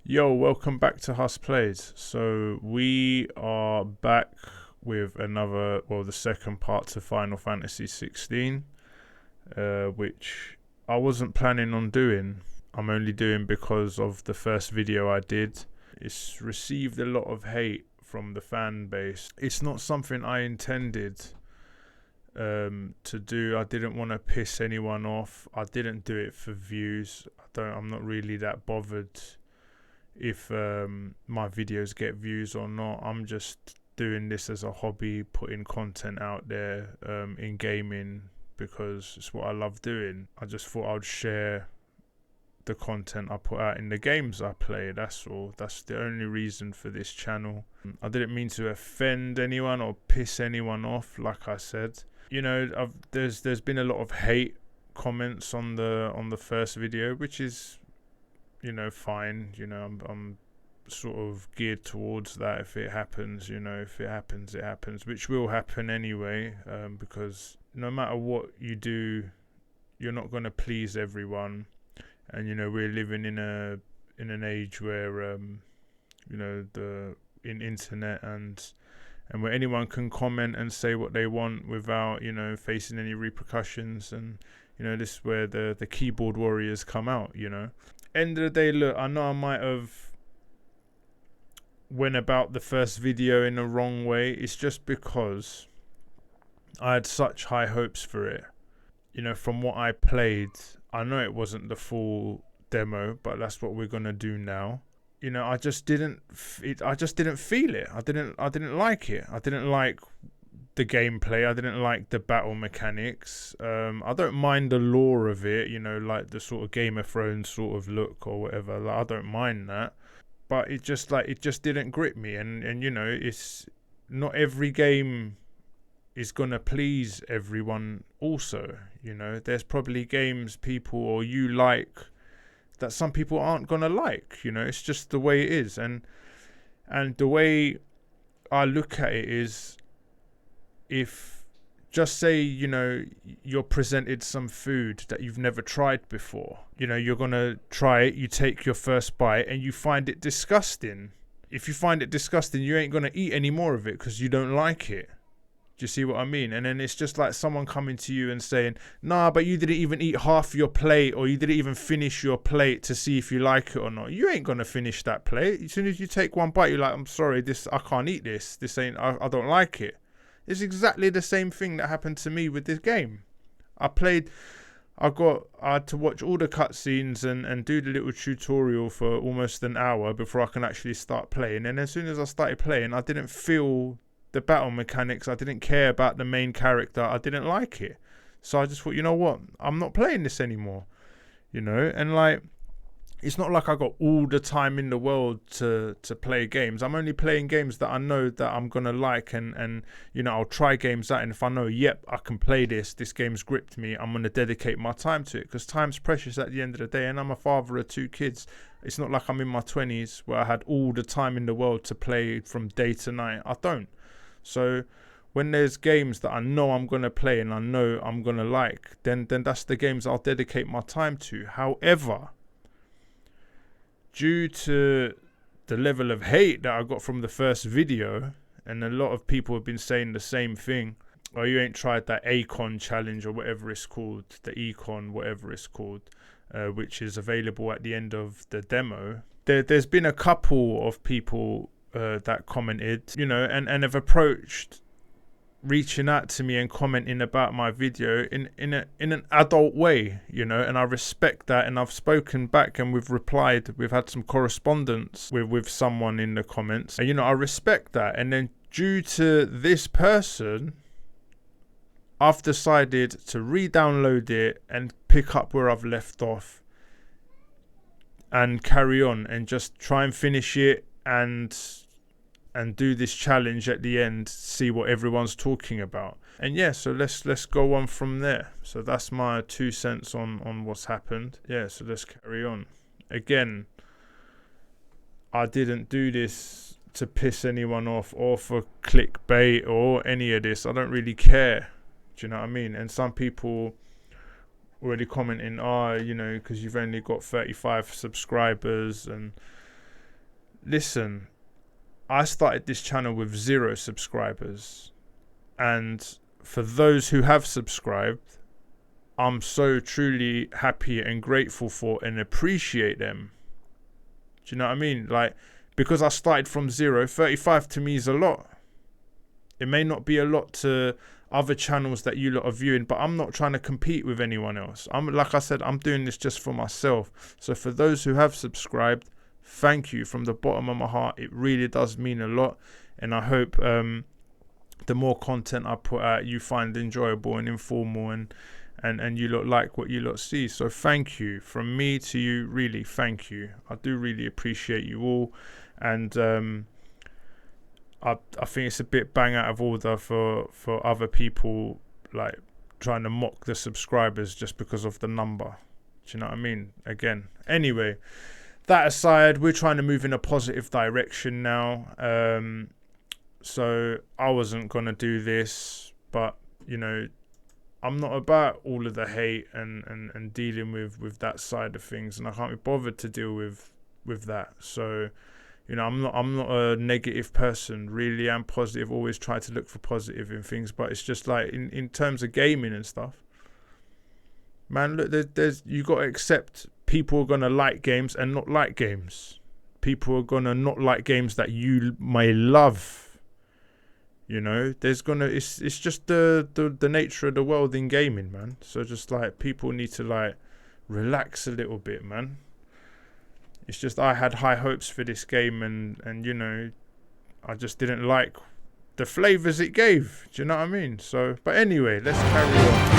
Yo, welcome back to Hus Plays. So we are back with the second part to Final Fantasy 16, which I wasn't planning on doing. I'm only doing because of the first video I did. It's received a lot of hate from the fan base. It's not something I intended to do. I didn't want to piss anyone off. I didn't do it for views. I'm not really that bothered if my videos get views or not. I'm just doing this as a hobby, putting content out there in gaming because it's what I love doing. I just thought I'd share the content I put out in the games I play. That's all. That's the only reason for this channel. I didn't mean to offend anyone or piss anyone off. Like I said, there's been a lot of hate comments on the first video, which is fine. I'm sort of geared towards that. If it happens, if it happens, it happens, which will happen anyway, because no matter what you do, you're not going to please everyone. And we're living in an age where the internet and where anyone can comment and say what they want without facing any repercussions. And this is where the keyboard warriors come out. End of the day, look, I know I might have went about the first video in the wrong way. It's just because I had such high hopes for it. From what I played, I know it wasn't the full demo, but that's what we're gonna do now. I just didn't feel it. I didn't like it. I didn't like the gameplay. I didn't like the battle mechanics. I don't mind the lore of it, like the sort of Game of Thrones sort of look or whatever. Like, I don't mind that, but it just didn't grip me. And it's not every game is gonna please everyone. Also, there's probably games people or you like that some people aren't gonna like. It's just the way it is. And the way I look at it is, if just say you're presented some food that you've never tried before, you're gonna try it, you take your first bite and you find it disgusting. If you find it disgusting, you ain't gonna eat any more of it because you don't like it. Do you see what I mean? And then it's just like someone coming to you and saying, nah, but you didn't even eat half your plate, or you didn't even finish your plate to see if you like it or not. You ain't gonna finish that plate. As soon as you take one bite, you're like, I'm sorry, I can't eat this. I don't like it. It's exactly the same thing that happened to me with this game. I had to watch all the cutscenes and do the little tutorial for almost an hour before I can actually start playing. And as soon as I started playing, I didn't feel the battle mechanics. I didn't care about the main character. I didn't like it. So I just thought, you know what? I'm not playing this anymore. And like, it's not like I got all the time in the world to play games. I'm only playing games that I know that I'm gonna like, and I'll try games out, and if I know, yep, I can play this game's gripped me, I'm gonna dedicate my time to it, because time's precious at the end of the day. And I'm a father of 2 kids. It's not like I'm in my 20s where I had all the time in the world to play from day to night. I don't. So when there's games that I know I'm gonna play and I know I'm gonna like, then that's the games I'll dedicate my time to. However, due to the level of hate that I got from the first video, and a lot of people have been saying the same thing, oh, you ain't tried that Acon challenge or whatever it's called, the Econ, whatever it's called, which is available at the end of the demo. There's been a couple of people that commented, and have approached, reaching out to me and commenting about my video in an adult way, and I respect that, and I've spoken back and we've had some correspondence with someone in the comments, and I respect that. And then due to this person, I've decided to re-download it and pick up where I've left off and carry on and just try and finish it and do this challenge at the end, see what everyone's talking about. And yeah, so let's go on from there. So that's my 2 cents on what's happened. Yeah, so let's carry on. Again, I didn't do this to piss anyone off or for clickbait or any of this. I don't really care. Do you know what I mean? And some people already commenting, because you've only got 35 subscribers, and listen, I started this channel with 0 subscribers, and for those who have subscribed, I'm so truly happy and grateful for and appreciate them. Do you know what I mean? Like, because I started from 0, 35 to me is a lot. It may not be a lot to other channels that you lot are viewing, but I'm not trying to compete with anyone else. Like I said, I'm doing this just for myself. So for those who have subscribed, thank you from the bottom of my heart. It really does mean a lot, and I hope the more content I put out, you find enjoyable and informal, and you lot like what you lot see. So thank you from me to you. Really, thank you. I do really appreciate you all, and I think it's a bit bang out of order for other people like trying to mock the subscribers just because of the number. Do you know what I mean? Again, anyway, that aside, we're trying to move in a positive direction now. So I wasn't gonna do this, but you know, I'm not about all of the hate and dealing with that side of things, and I can't be bothered to deal with that. So, you know, I'm not a negative person. Really, I'm positive. Always try to look for positive in things, but it's just like in terms of gaming and stuff, man. Look, there's you got to accept people are gonna like games and not like games. People are gonna not like games that you may love. You know, it's just the nature of the world in gaming, man. So just like people need to like relax a little bit, man. It's just I had high hopes for this game, and you know, I just didn't like the flavors it gave. Do you know what I mean? So, but anyway, let's carry on.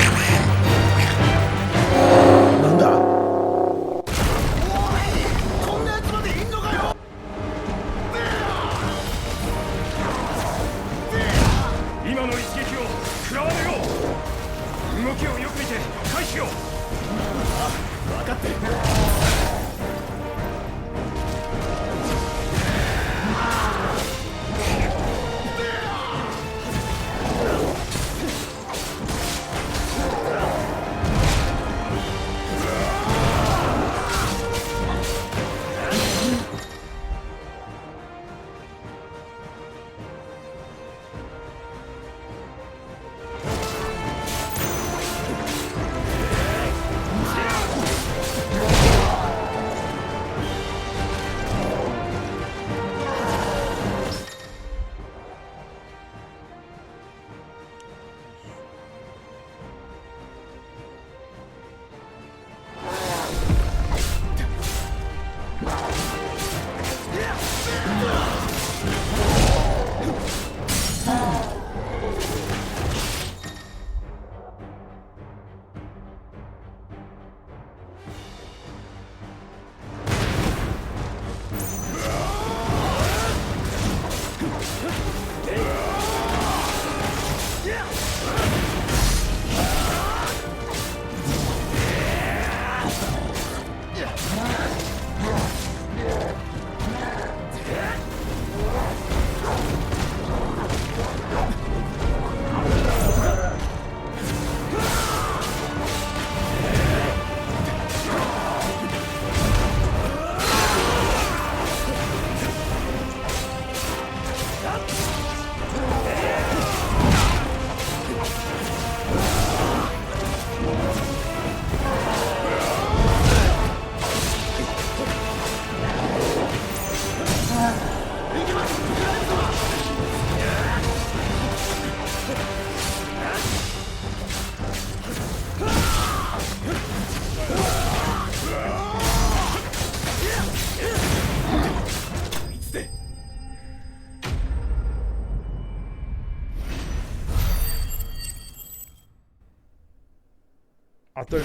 'Cause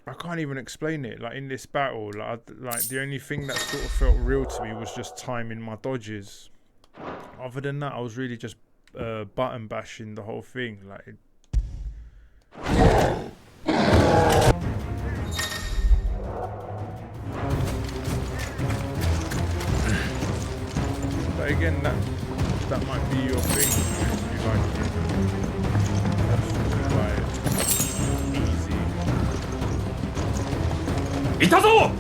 I can't even explain it. Like in this battle, like the only thing that sort of felt real to me was just timing my dodges. Other than that, I was really just button bashing the whole thing. Like. But again, that might be your thing. You like it. That's just like easy. いたぞ。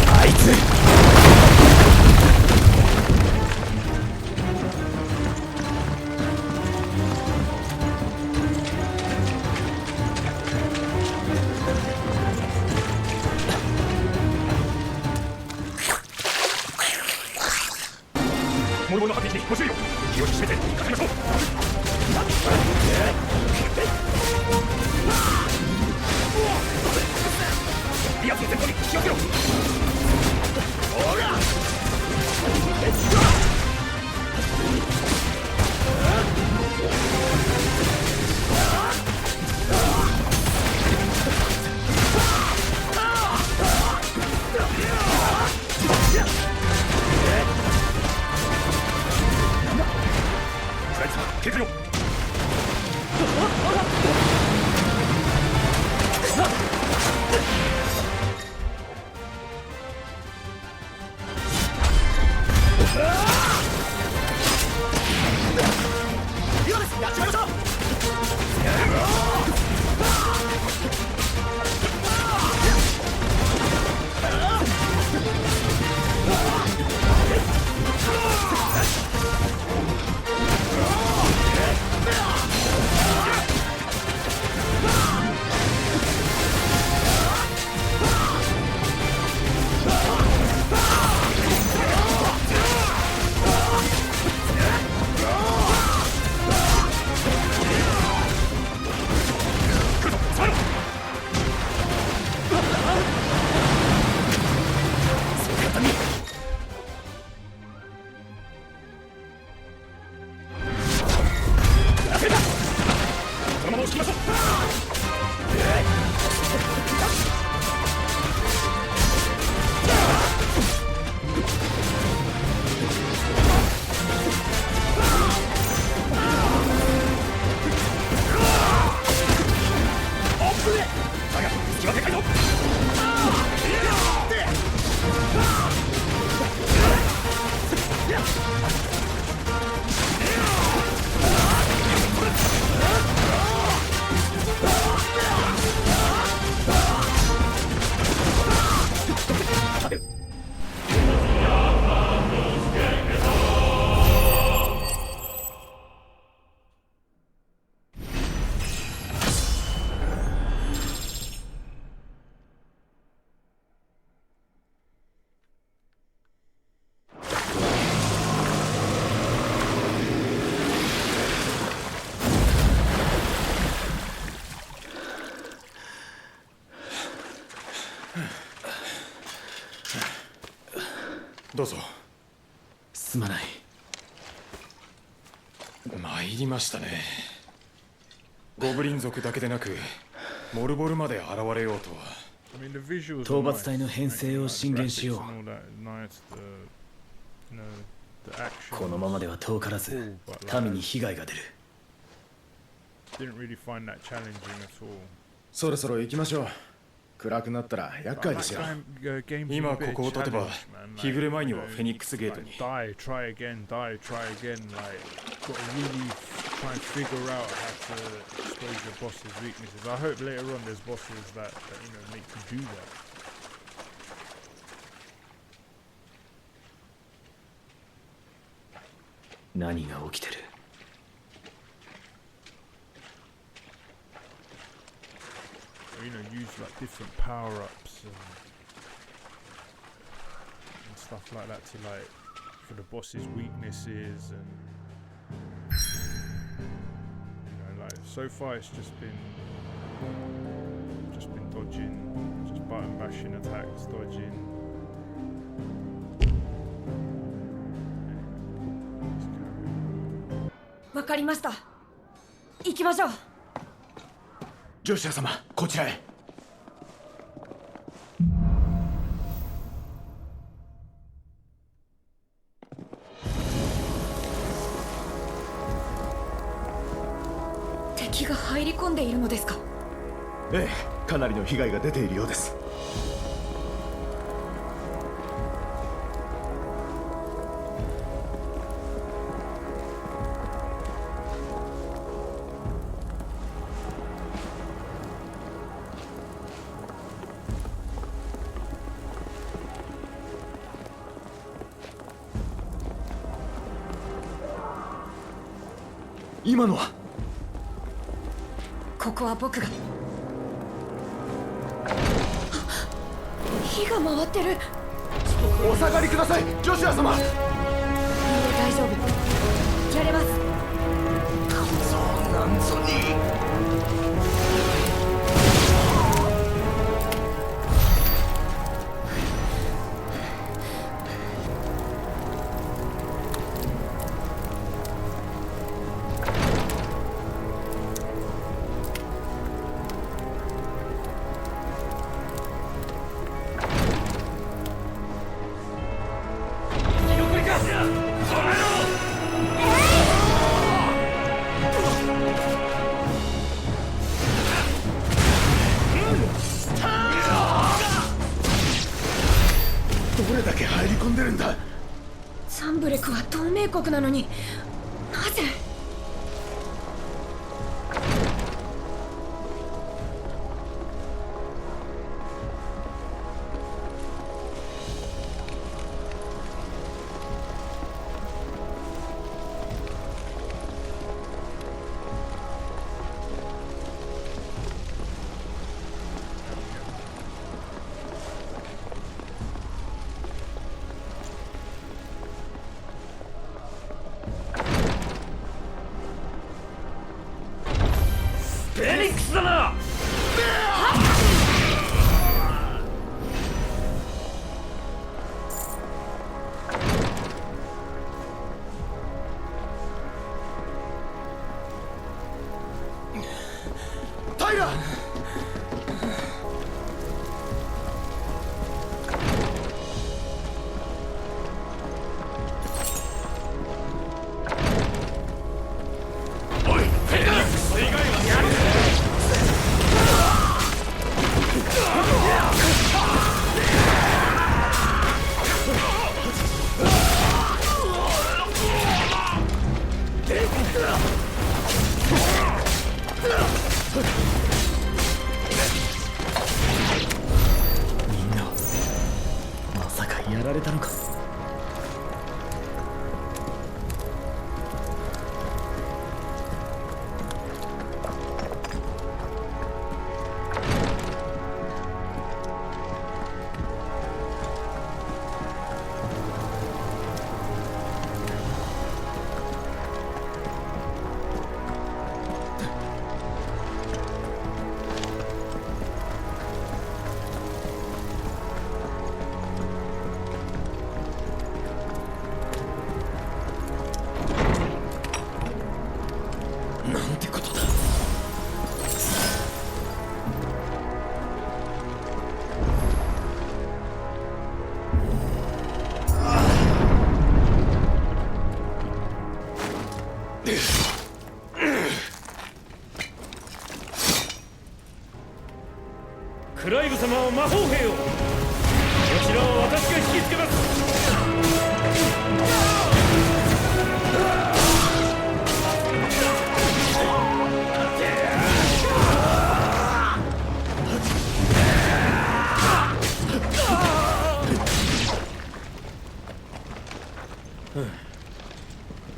あいつ諸々の発撃にご注意を。気を引き締めて行かせましょう。リアスの前方に気をつけろ。ほらケツよ。今ですやっちまいましょう。このまま押し切りましょう。どうぞ。すまない。参りましたね。ゴブリン族だけでなくモルボルまで現れようとは。討伐隊の編成を進言しよう。このままでは遠からず民に被害が出る。そろそろ行きましょう。暗くなったら厄介ですよ。今ここを立てば日暮れ前にはフェニックスゲートに。何が起きてる？Use like different power-ups and stuff like that to like for the boss's weaknesses and like so far it's just been dodging, just button bashing attacks, dodging. わかりました。行きましょう。ジョシュア様、こちらへ。敵が入り込んでいるのですか？ええ、かなりの被害が出ているようです。今のは。ここは僕が。火が回ってる。お下がりください、ジョシュア様。いいえ、大丈夫。やれます。そうなんぞに。どれだけ入り込んでるんだ。ザンブレクは同盟国なのになぜ。フェニックスだな。タイラ。おい、フェニックス以外はやる。みんなまさかやられたのか。なんてことだ。クライブ様は魔法兵よ。こちらは私が引きつけます。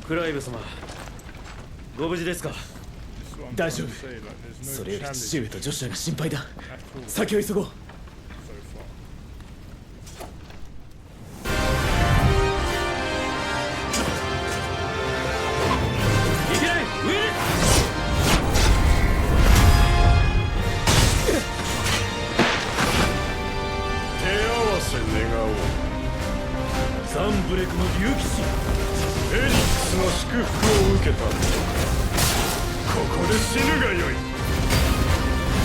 クライブ様、ご無事ですか。大丈夫。それより父上とジョシュアが心配だ。先を急ごう。いけない、上へ。手合わせ願おう。ザンブレクの竜騎士。フェニックスの祝福を受けた。ここで死ぬがよい。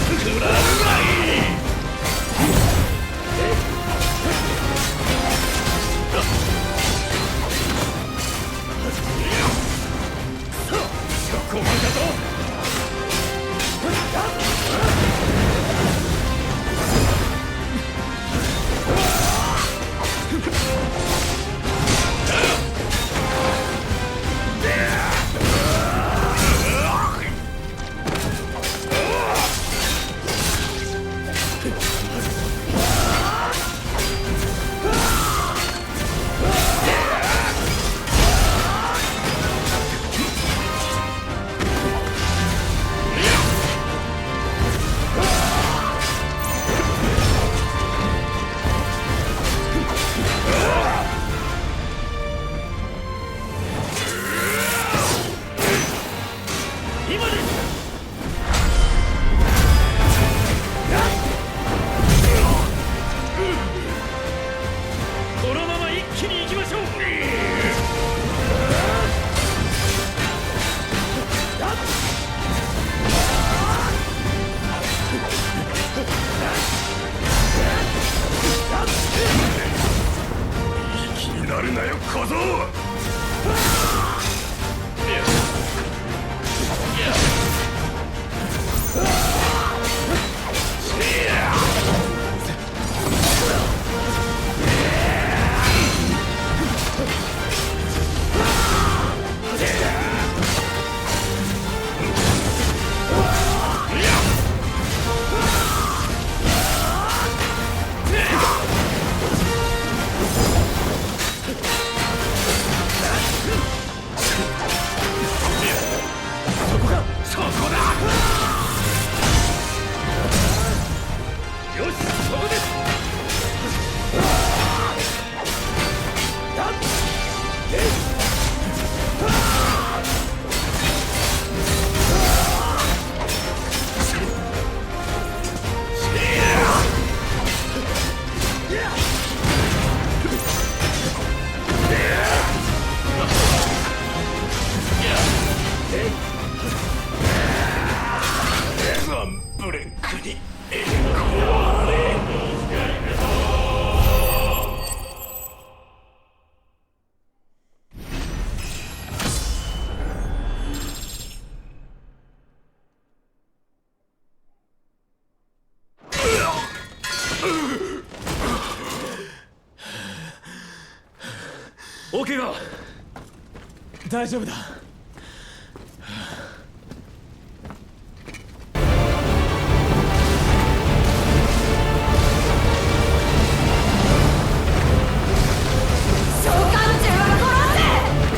食らうがいい。そこまでだぞ。小僧オケが大丈夫だ。召喚獣は殺せ。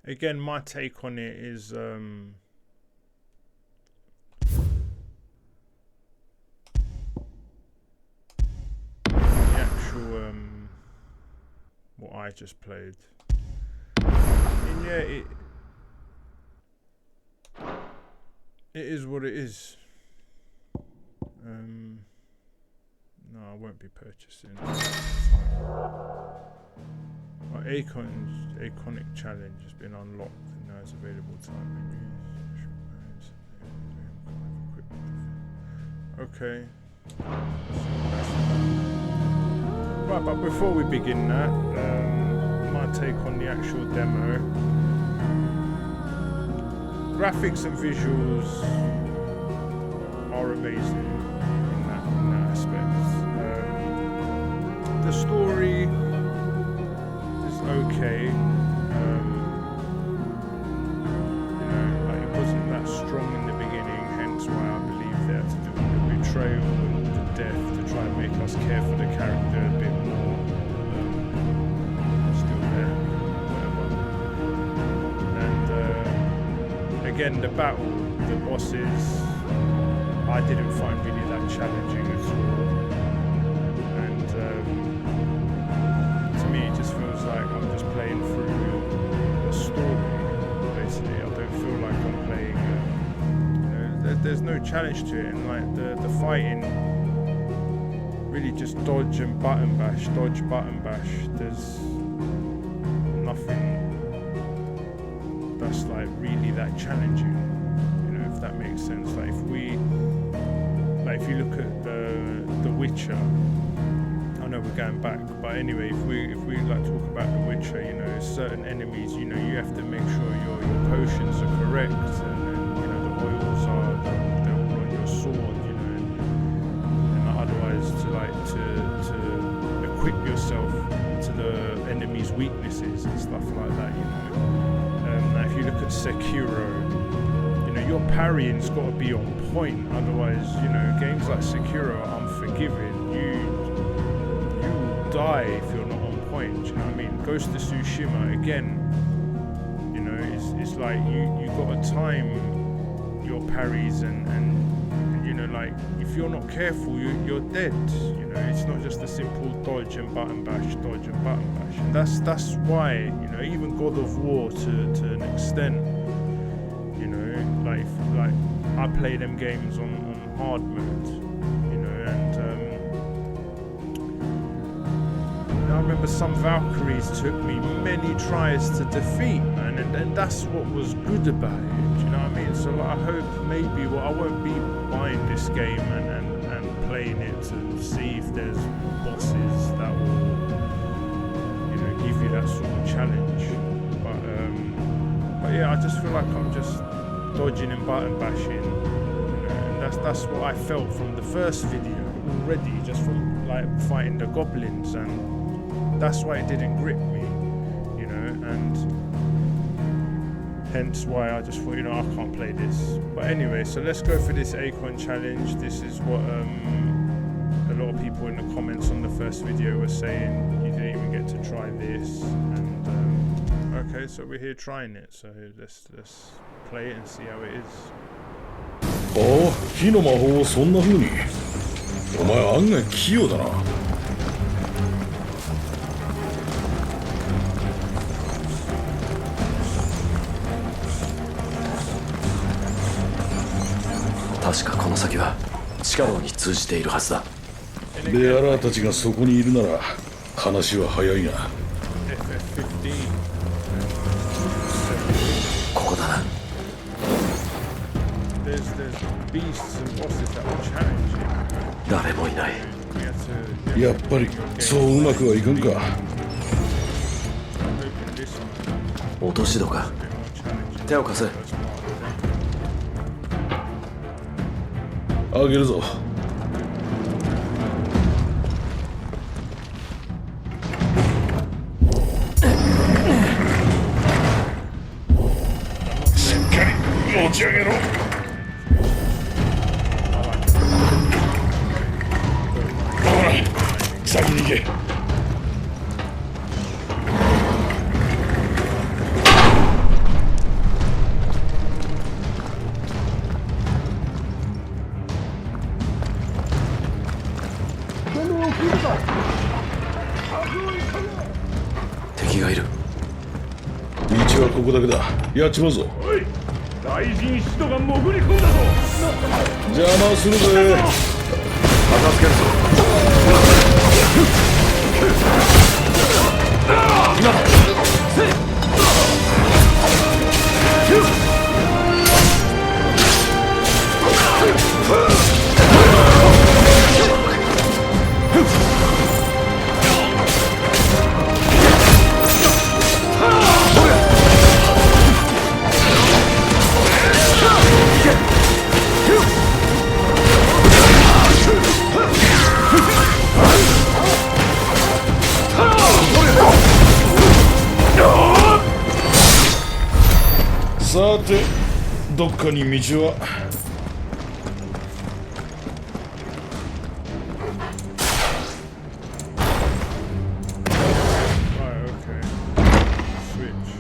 Again, my take on it is the actual what I just played. And yeah, it is what it is. No, I won't be purchasing. My Iconic challenge has been unlocked and now it's available time menus. Okay. Right, but before we begin that, my take on the actual demo. Graphics and visuals are amazing in that aspect. The story is okay. Like it wasn't that strong in the beginning, hence why I believe they had to do the betrayal and the death to try and make us care for the character a bit more. again, the bosses, I didn't find really that challenging at all. And to me, it just feels like I'm just playing through a story, basically. I don't feel like I'm playing, there's no challenge to it. And like the fighting, really just dodge and button bash, dodge, button bash. There's nothing that's like really that challenging, if that makes sense. Like if you look at the Witcher, I know we're going back, but anyway, if we like talk about the Witcher, certain enemies, you have to make sure your potions are correct, and then the oils they're all on your sword, and otherwise to equip yourself to the enemy's weaknesses and stuff like that, Now if you look at Sekiro, your parrying's got to be on point, otherwise, games like Sekiro are unforgiving. You will die if you're not on point, do you know what I mean? Ghost of Tsushima, again, it's like you got to time your parries and like if you're not careful, you're dead. It's not just a simple dodge and button bash, dodge and button bash. And that's why, even God of War to an extent, like I play them games on hard mode, and I remember some Valkyries took me many tries to defeat, man, and that's what was good about it. Do you know what I mean? So like, I hope maybe I won't be buying this game and playing it to see if there's bosses that will give you that sort of challenge. But yeah, I just feel like I'm just dodging and button bashing, and that's what I felt from the first video already, just from like fighting the goblins, and that's why it didn't grip me, and hence why I just thought, I can't play this. But anyway, so let's go for this Acorn challenge. This is what a lot of people in the comments on the first video were saying. You didn't even get to try this, and okay, so we're here trying it. So let's play it and see how it is. ああ、火の魔法をそんな風に。お前案外器用だな。確かこの先は地下道に通じているはずだ。ベアラーたちがそこにいるなら話は早いが。FF16 ここだな。There's beasts and bosses that will challenge you. 誰もいない。We have to やっぱりそううまくはいかんか。 open this one. 落とし戸か。 Bit more challenging. 手を貸せ。あげるぞ。しっかり持ち上げろ。ほら、先に行け。敵がいる。道はここだけだ。やっちまうぞ。おい、大臣使徒が潜り込んだぞ。邪魔するぜ。片付けるぞ。今だ。さて、どっかに道は。Right, okay. Switch.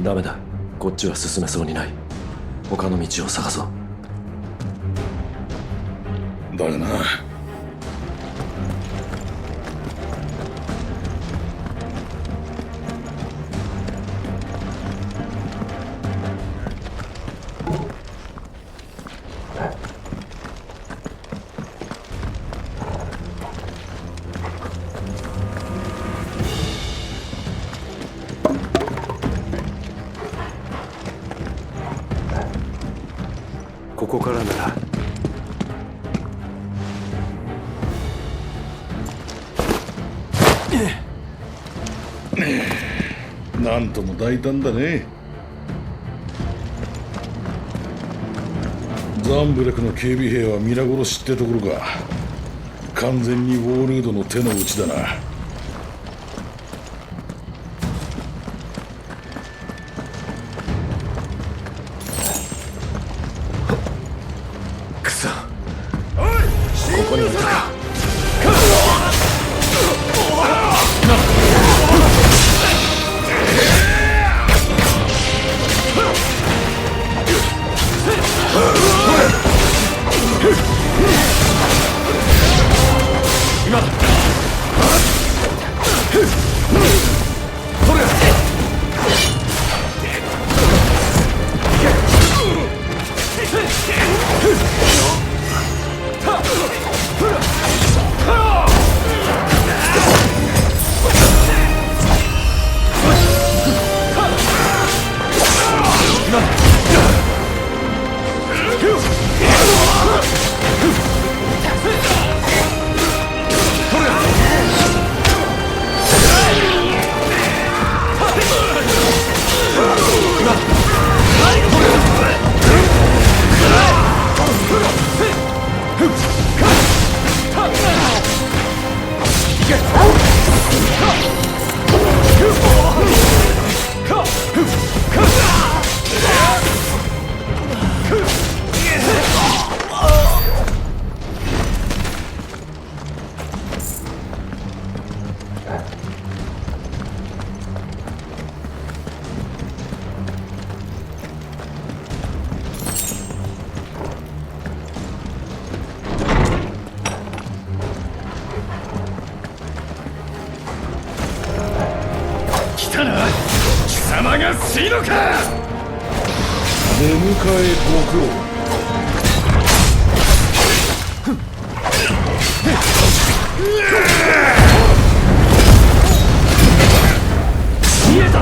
ダメだ、こっちは進めそうにない。他の道を探そう。だがな、ここからなら。なんとも大胆だね。ザンブレクの警備兵は皆殺しってところか。完全にウォールードの手の内だな。くそ、ここにいたか。貴様が死ぬか。出迎えご苦労。見えた。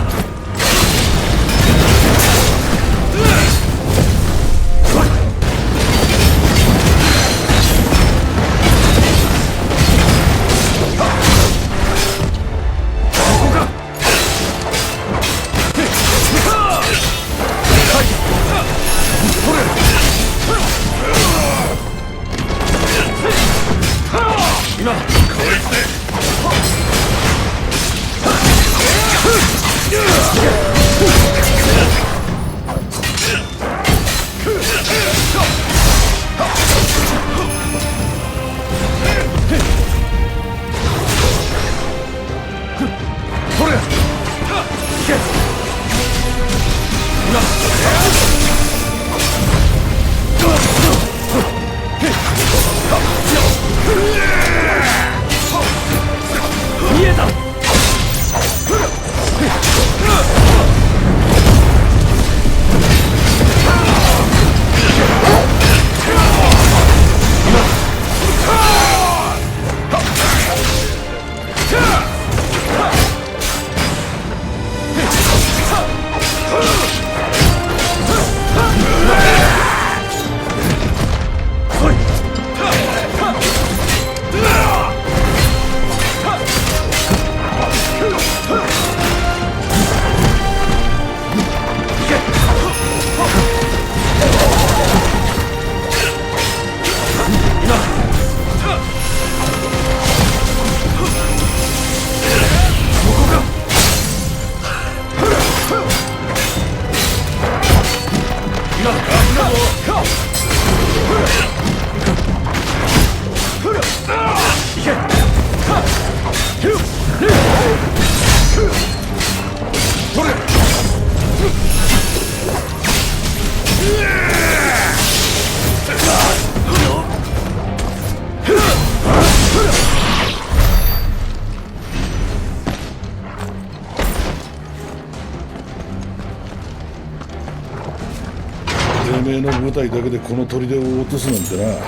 めたいだけでこの砦を落とすなんてな。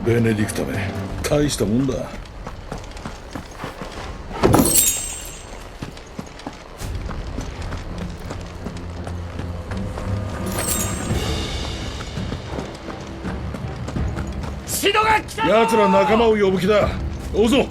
ベネディクタめ、大したもんだ。奴ら仲間を呼ぶ気だ。追うぞ。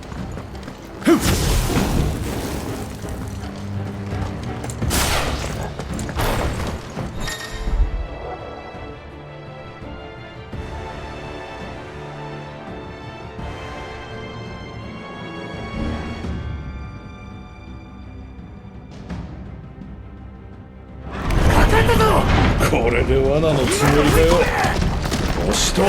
これで罠のつもりだよ。押しと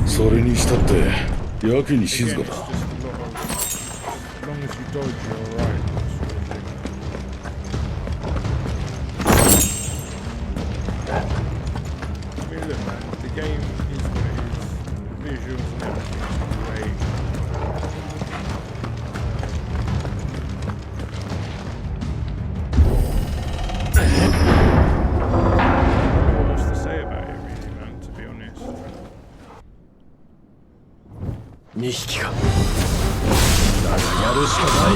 それにしたってやけに静かだ。2匹か。だがやるしかない。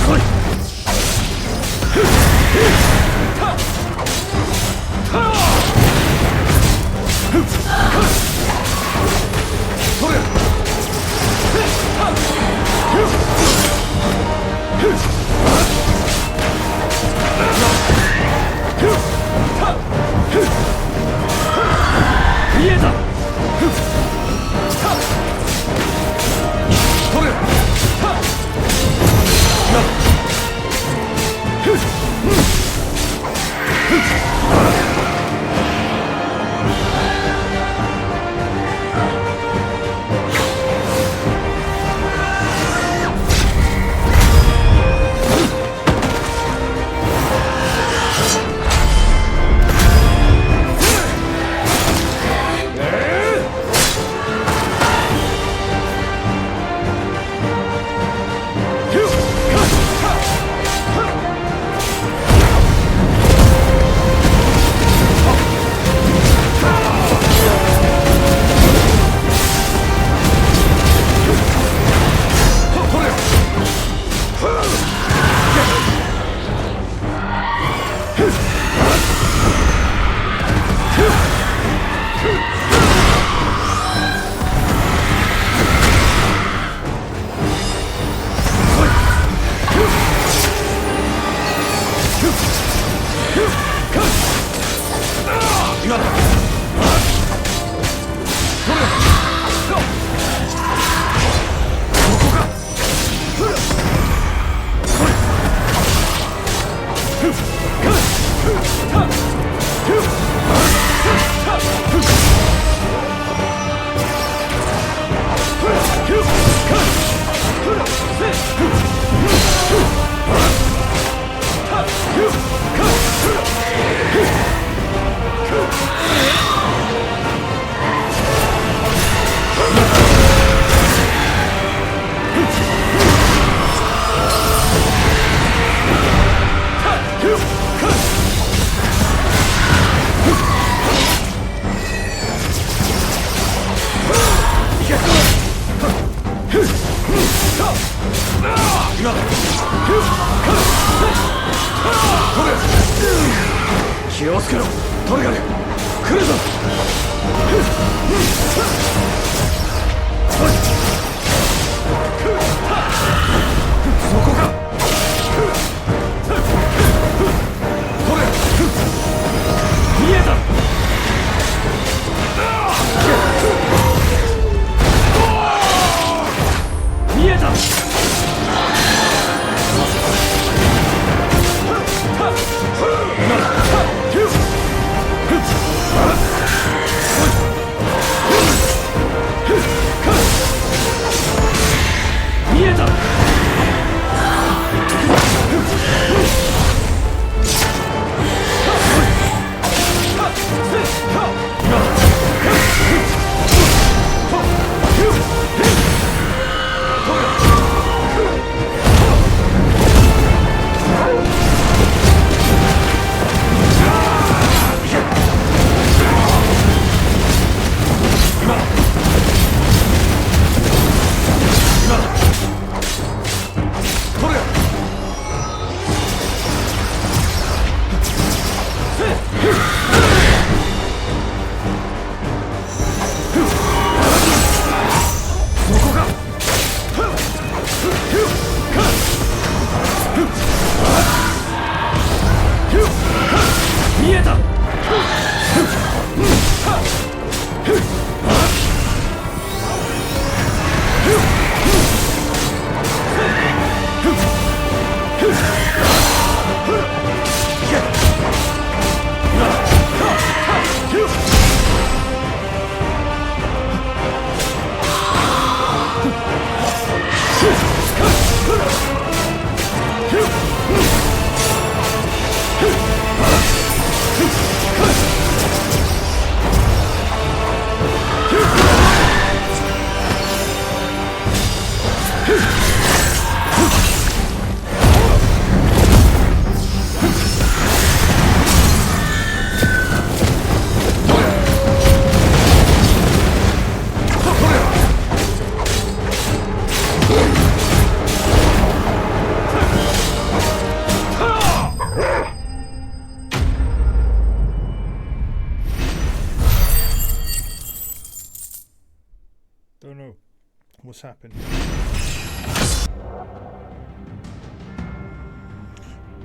来い。見えた。気をつけろトルガル来るぞそこかトル見えた見えた見えた見えたDon't know what's happened.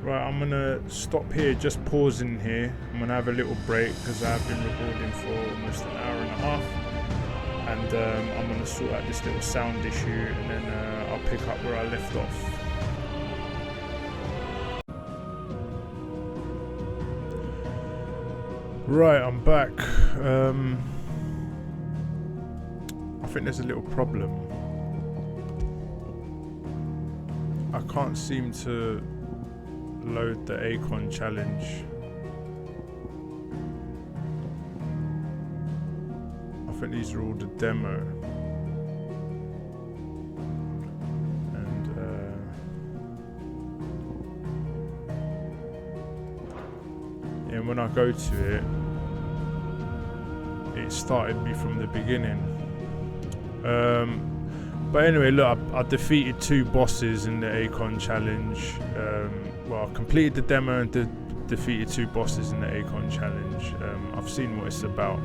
Right, I'm gonna stop here, just pausing here. I'm gonna have a little break because I've been recording for almost an hour and a half, and I'm gonna sort out this little sound issue, and then I'll pick up where I left off. Right, I'm back. I think there's a little problem. I can't seem to load the Acon challenge. I think these are all the demo. And when I go to it, it started me from the beginning. But anyway, look, I defeated 2 bosses in the Acon challenge. Well, I completed the demo and defeated 2 bosses in the Acon challenge. I've seen what it's about,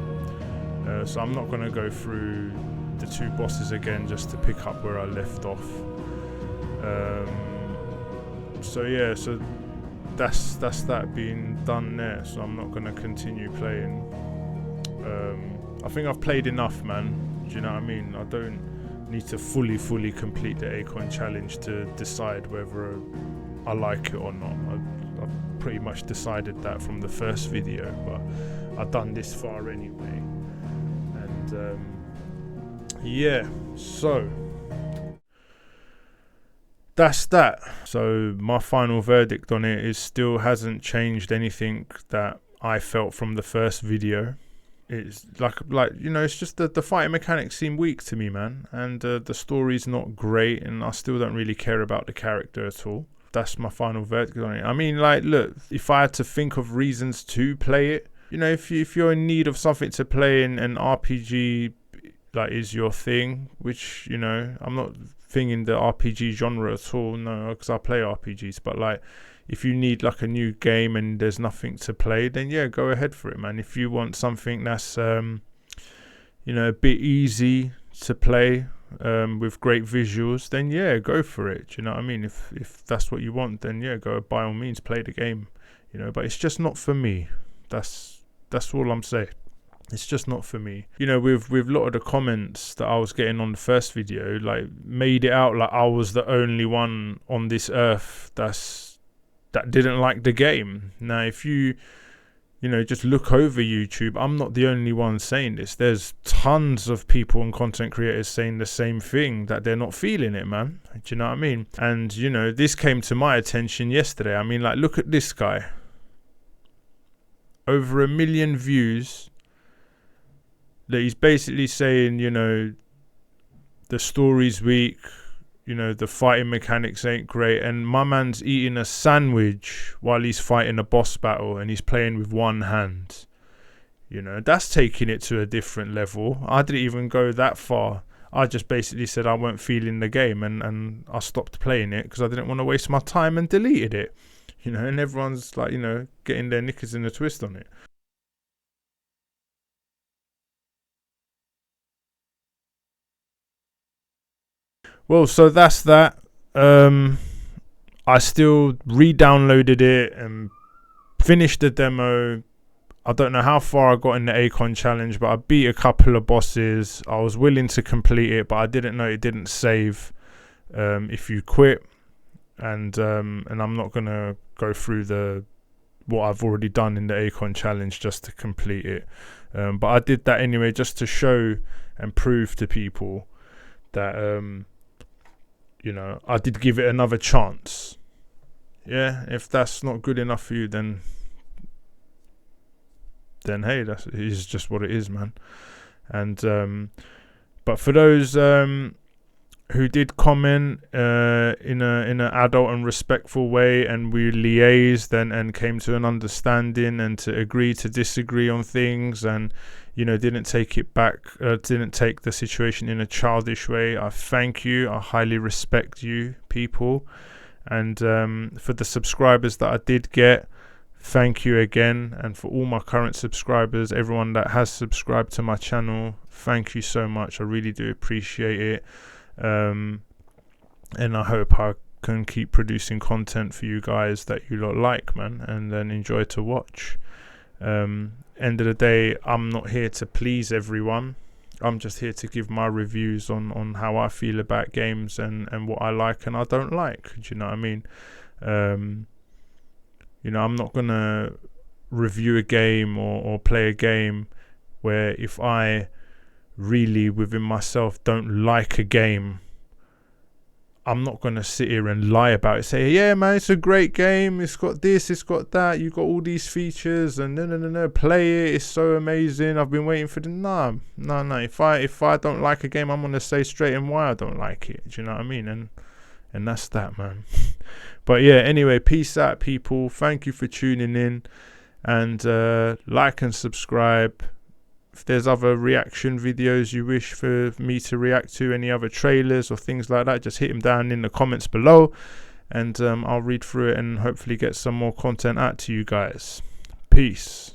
so I'm not going to go through the 2 bosses again just to pick up where I left off. So yeah, so that's that being done there. So I'm not going to continue playing. I think I've played enough, man. Do you know what I mean? I don't need to fully complete the Acon challenge to decide whether I like it or not. I've pretty much decided that from the first video, but I've done this far anyway. And yeah, so that's that. So my final verdict on it is still hasn't changed anything that I felt from the first video. It's like you know, it's just the fighting mechanics seem weak to me, man, and the story's not great, and I still don't really care about the character at all. That's my final verdict on it. I mean, like, look, if I had to think of reasons to play it, you know, if you're in need of something to play in an RPG, like, is your thing, which, you know, I'm not thing in the RPG genre at all. No, because I play RPGs. But like, if you need like a new game and there's nothing to play, then yeah, go ahead for it, man. If you want something that's you know, a bit easy to play, with great visuals, then yeah, go for it. Do you know what I mean? If that's what you want, then yeah, go by all means, play the game. You know, but it's just not for me. That's all I'm saying. It's just not for me. You know, with a lot of the comments that I was getting on the first video, like, made it out like I was the only one on this earth that didn't like the game. Now, if you know, just look over YouTube, I'm not the only one saying this. There's tons of people and content creators saying the same thing, that they're not feeling it, man. Do you know what I mean? And, you know, this came to my attention yesterday. I mean, like, look at this guy. Over 1 million views. That he's basically saying, you know, the story's weak, you know, the fighting mechanics ain't great, and my man's eating a sandwich while he's fighting a boss battle and he's playing with one hand. You know, that's taking it to a different level. I didn't even go that far. I just basically said I weren't feeling the game, and I stopped playing it because I didn't want to waste my time and deleted it. You know, and everyone's like, you know, getting their knickers in a twist on it. Well, so that's that. I still re-downloaded it and finished the demo. I don't know how far I got in the Acon challenge, but I beat a couple of bosses. I was willing to complete it, but I didn't know it didn't save if you quit. And I'm not gonna go through what I've already done in the Acon challenge just to complete it. But I did that anyway, just to show and prove to people that you know, I did give it another chance. Yeah, if that's not good enough for you, then hey, it's just what it is, man. And but for those who did comment in an adult and respectful way, and we liaised and came to an understanding and to agree to disagree on things, and, you know, didn't take it back, didn't take the situation in a childish way, I thank you. I highly respect you people. And for the subscribers that I did get, thank you again. And for all my current subscribers, everyone that has subscribed to my channel, thank you so much. I really do appreciate it. And I hope I can keep producing content for you guys that you lot like, man, and then enjoy to watch. End of the day, I'm not here to please everyone. I'm just here to give my reviews on how I feel about games and what I like and I don't like. Do you know what I mean? You know, I'm not gonna review a game or play a game where, if I really within myself don't like a game, I'm not going to sit here and lie about it, say, yeah man, it's a great game, it's got this, it's got that, you got all these features, and no, play it, it's so amazing, I've been waiting for the no. If I don't like a game, I'm going to say straight and why I don't like it. Do you know what I mean? And that's that, man. But yeah, anyway, peace out, people. Thank you for tuning in, and like and subscribe. If there's other reaction videos you wish for me to react to, any other trailers or things like that, just hit them down in the comments below, and I'll read through it and hopefully get some more content out to you guys. Peace.